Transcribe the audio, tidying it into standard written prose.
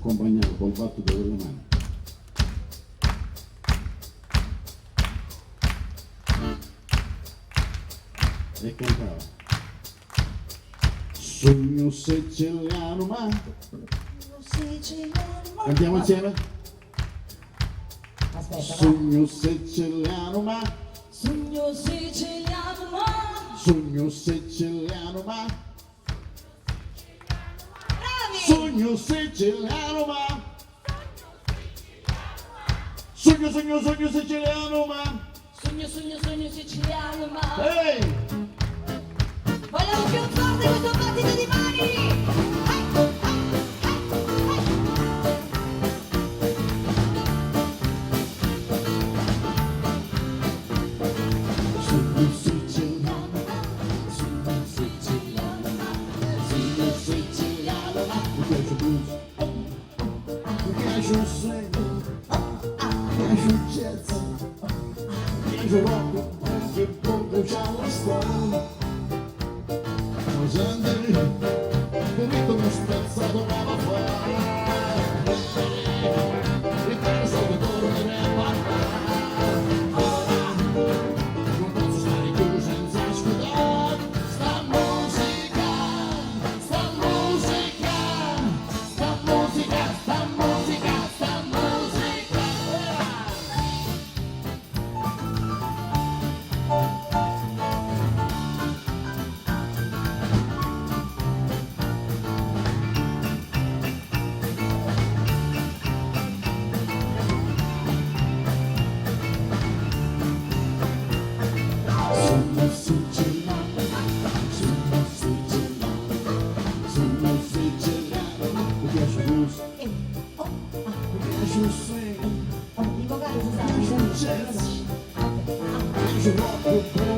accompagnato col battito delle mani. E cantava: sogno siciliano ma cantiamo insieme? Aspetta, sogno siciliano ma sogno siciliano ma sogno siciliano ma bravi! sogno siciliano ma sogno siciliano ma Sogno siciliano ma ehi! vogliamo più forte questo battito di mani! Sogno siciliano sogno siciliano sogno siciliano mi piace il blues mi piace il swing mi piace il jazz mi piace il rock che poco c'ha la storia ma senti come mi spezzato ma fare e penso che tornerei a parlare non posso stare più senza ascoltare sta musica sta musica sta musica sta musica sta musica sogno siciliano sogno siciliano sogno siciliano mi piace il blues mi piace il swing I vocali si mi piace il sanno. jazz mi piace il rock